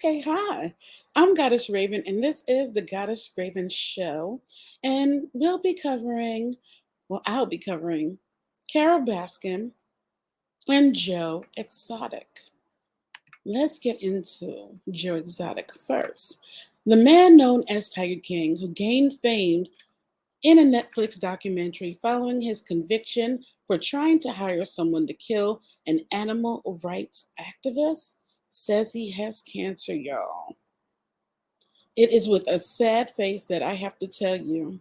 Okay, hi. I'm Goddess Raven, and this is the Goddess Raven Show. And I'll be covering Carole Baskin and Joe Exotic. Let's get into Joe Exotic first. The man known as Tiger King, who gained fame in a Netflix documentary following his conviction for trying to hire someone to kill an animal rights activist, says he has cancer, y'all. It is with a sad face that I have to tell you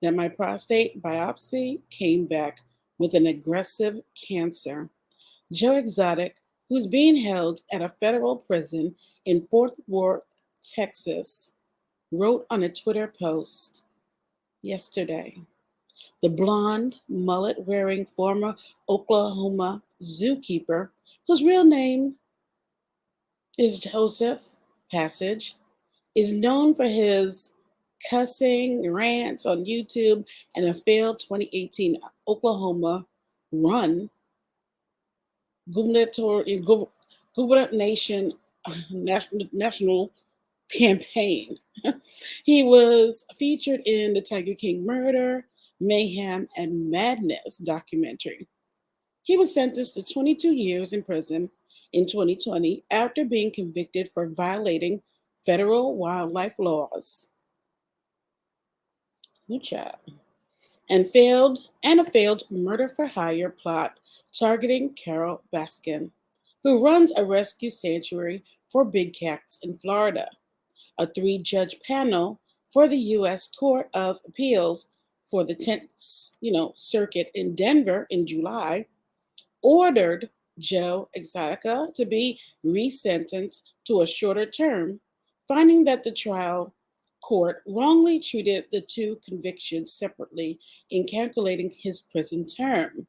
that my prostate biopsy came back with an aggressive cancer. Joe Exotic, who's being held at a federal prison in Fort Worth, Texas, wrote on a Twitter post yesterday. The blonde, mullet wearing former Oklahoma zookeeper, whose real name is Joseph Passage, is known for his cussing rants on YouTube and a failed 2018 Oklahoma run gubernatorial national campaign. He was featured in the Tiger King Murder, Mayhem, and Madness documentary. He was sentenced to 22 years in prison in 2020 after being convicted for violating federal wildlife laws. Good job. And a failed murder for hire plot targeting Carole Baskin, who runs a rescue sanctuary for big cats in Florida. A three-judge panel for the U.S. Court of Appeals for the 10th, Circuit in Denver in July ordered Joe Exotica to be resentenced to a shorter term, finding that the trial court wrongly treated the two convictions separately in calculating his prison term.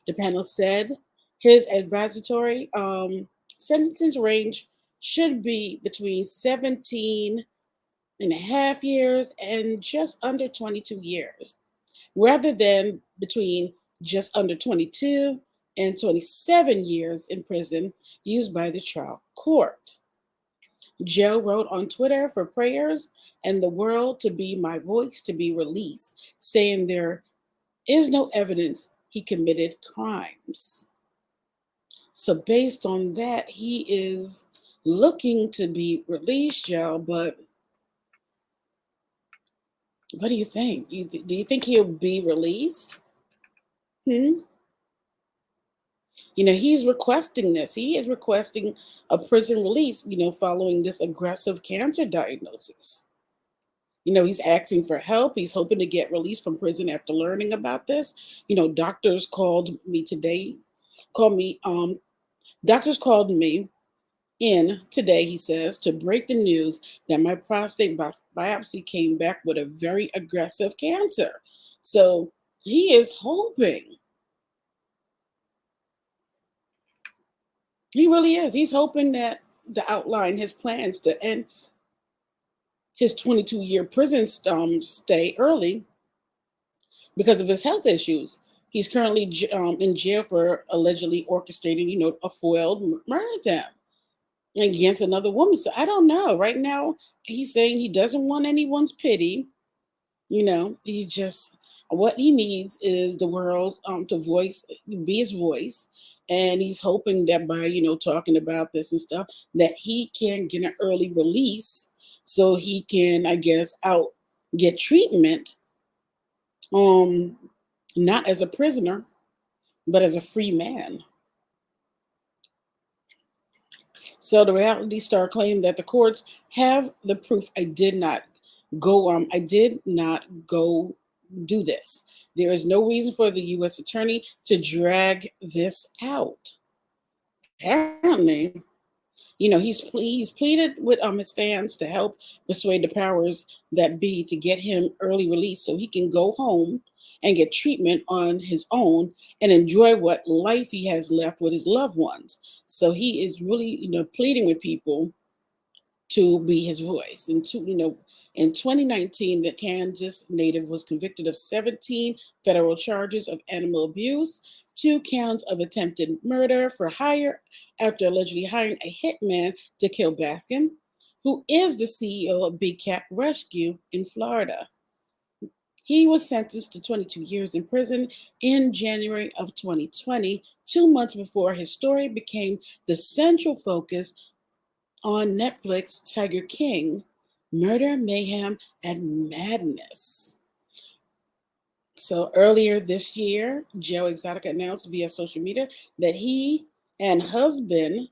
The panel said his advisory sentencing range should be between 17 and a half years and just under 22 years, rather than between just under 22 and 27 years in prison used by the trial court. Joe wrote on Twitter for prayers and the world to be my voice to be released, saying there is no evidence he committed crimes. So, based on that, he is looking to be released, Joe. But what do you think? Do you think he'll be released? Hmm? He's requesting this. He is requesting a prison release, following this aggressive cancer diagnosis. He's asking for help. He's hoping to get released from prison after learning about this. Doctors called me today, called me, doctors called me in today, he says, to break the news that my prostate biopsy came back with a very aggressive cancer. So he is hoping. He really is. He's hoping that to outline his plans to end his 22-year prison stay early because of his health issues. He's currently in jail for allegedly orchestrating, a foiled murder attempt against another woman. So I don't know. Right now, he's saying he doesn't want anyone's pity. He just, what he needs is the world be his voice. And he's hoping that by, talking about this and stuff, that he can get an early release so he can, I guess, get treatment, not as a prisoner, but as a free man. So the reality star claimed that the courts have the proof I did not go do this. There is no reason for the U.S. attorney to drag this out. Apparently, he's pleaded with his fans to help persuade the powers that be to get him early release so he can go home and get treatment on his own and enjoy what life he has left with his loved ones. So he is really, pleading with people to be his voice. In 2019, the Kansas native was convicted of 17 federal charges of animal abuse, 2 counts of attempted murder for hire after allegedly hiring a hitman to kill Baskin. who is the CEO of Big Cat Rescue in Florida. He was sentenced to 22 years in prison in January of 2020, 2 months before his story became the central focus on Netflix Tiger King: Murder, Mayhem, and Madness. So earlier this year, Joe Exotic announced via social media that he and husband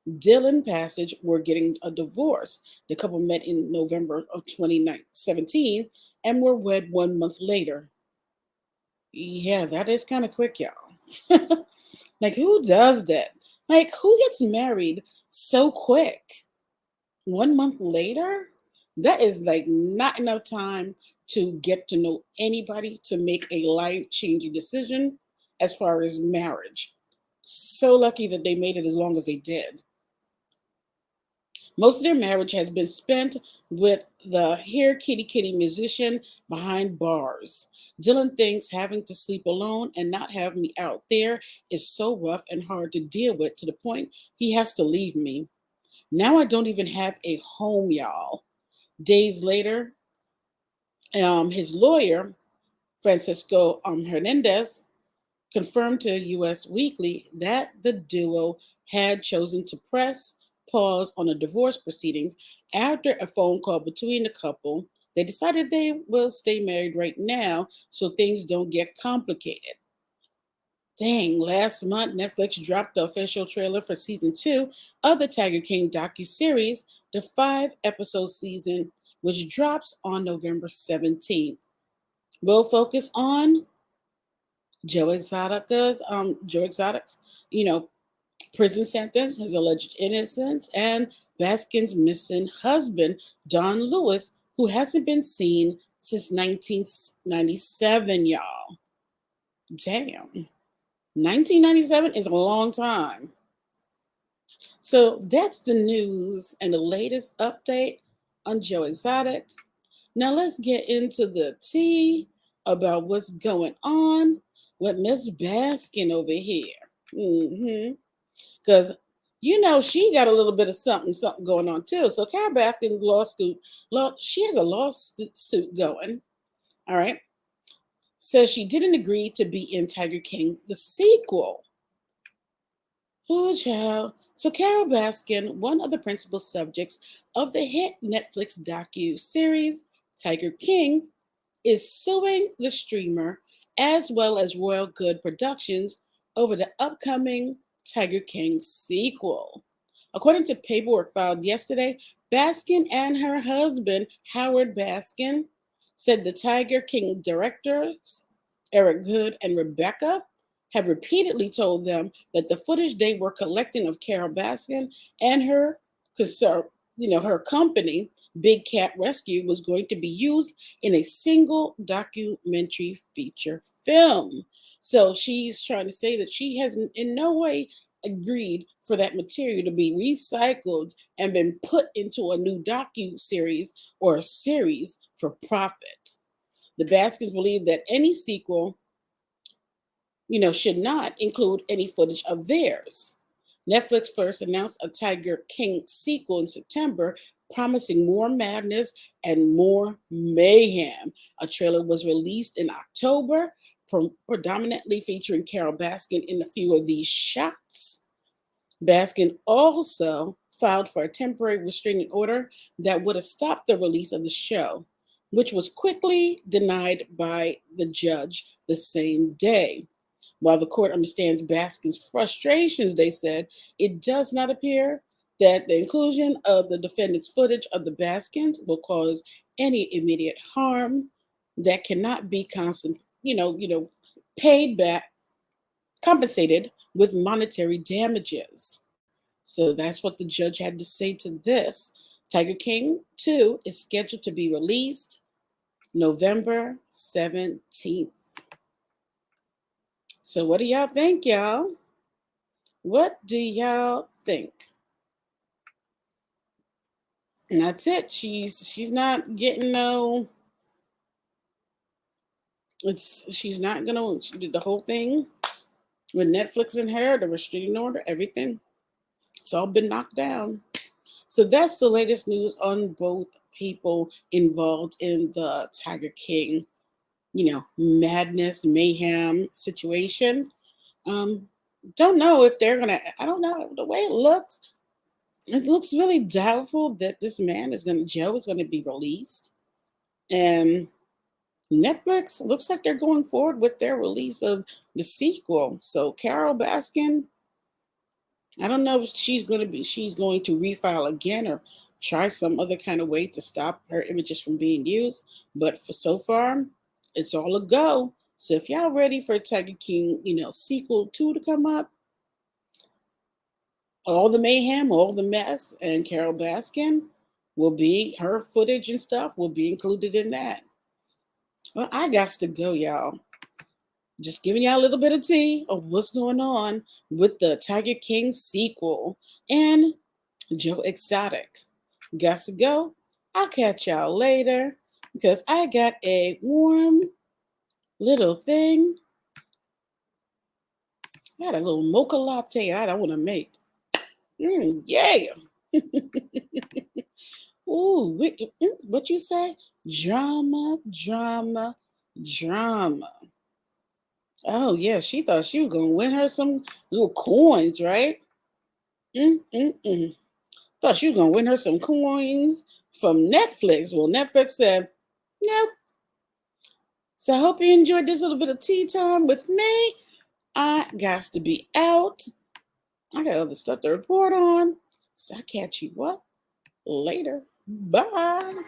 Dylan Passage were getting a divorce. The couple met in November of 2017 and were wed 1 month later. Yeah, that is kind of quick, y'all. Like, who does that? Like, who gets married so quick? 1 month later? That is like not enough time to get to know anybody to make a life changing decision as far as marriage. So lucky that they made it as long as they did. Most of their marriage has been spent with the here kitty kitty musician behind bars. Dylan thinks having to sleep alone and not have me out there is so rough and hard to deal with to the point he has to leave me. Now I don't even have a home, y'all. Days later, his lawyer, Francisco Hernandez, confirmed to US Weekly that the duo had chosen to press pause on the divorce proceedings after a phone call between the couple. They decided they will stay married right now so things don't get complicated. Dang, last month Netflix dropped the official trailer for season 2 of the Tiger King docu-series, the 5-episode season, which drops on November 17th. We'll focus on Joe Exotic's, you know, prison sentence, his alleged innocence, and Baskin's missing husband, Don Lewis, who hasn't been seen since 1997, y'all. Damn. 1997 is a long time. So that's the news and the latest update on Joe Exotic. Now let's get into the tea about what's going on with Miss Baskin over here. Because she got a little bit of something going on too. So Carole Baskin's she has a lawsuit going. All right, says she didn't agree to be in Tiger King, the sequel. Oh, child. So Carole Baskin, one of the principal subjects of the hit Netflix docu-series Tiger King, is suing the streamer as well as Royal Good Productions over the upcoming Tiger King sequel. According to paperwork filed yesterday, Baskin and her husband, Howard Baskin, said the Tiger King directors, Eric Good and Rebecca, had repeatedly told them that the footage they were collecting of Carole Baskin and her her company, Big Cat Rescue, was going to be used in a single documentary feature film. So she's trying to say that she has in no way agreed for that material to be recycled and been put into a new docu-series or a series for profit. The Baskins believe that any sequel should not include any footage of theirs. Netflix first announced a Tiger King sequel in September, promising more madness and more mayhem. A trailer was released in October, predominantly featuring Carole Baskin in a few of these shots. Baskin also filed for a temporary restraining order that would have stopped the release of the show, which was quickly denied by the judge the same day. While the court understands Baskin's frustrations, they said, it does not appear that the inclusion of the defendant's footage of the Baskins will cause any immediate harm that cannot be paid back, compensated with monetary damages. So that's what the judge had to say to this. Tiger King 2 is scheduled to be released November 17th. So what do y'all think, y'all? What do y'all think? And that's it. She's not getting no. She's not gonna. She did the whole thing with Netflix and her, the restraining order, everything. It's all been knocked down. So that's the latest news on both people involved in the Tiger King, madness, mayhem situation. Um, don't know if they're gonna. I don't know the way it looks. It looks really doubtful that this man Joe is gonna be released, and Netflix looks like they're going forward with their release of the sequel. So Carole Baskin, I don't know if she's going to refile again or try some other kind of way to stop her images from being used. But for so far, it's all a go. So if y'all ready for Tiger King, sequel 2 to come up, all the mayhem, all the mess, and Carole Baskin will be her footage and stuff will be included in that. Well, I got to go, y'all. Just giving y'all a little bit of tea of what's going on with the Tiger King sequel and Joe Exotic. Got to go. I'll catch y'all later because I got a warm little thing. I had a little mocha latte I want to make. Yeah. Ooh, what you say? Drama, drama, drama. Oh yeah, she thought she was gonna win her some little coins, right? Mm-mm-mm. Thought she was gonna win her some coins from Netflix. Well, Netflix said, nope. So I hope you enjoyed this little bit of tea time with me. I got to be out. I got other stuff to report on. So I'll catch you up later. Bye.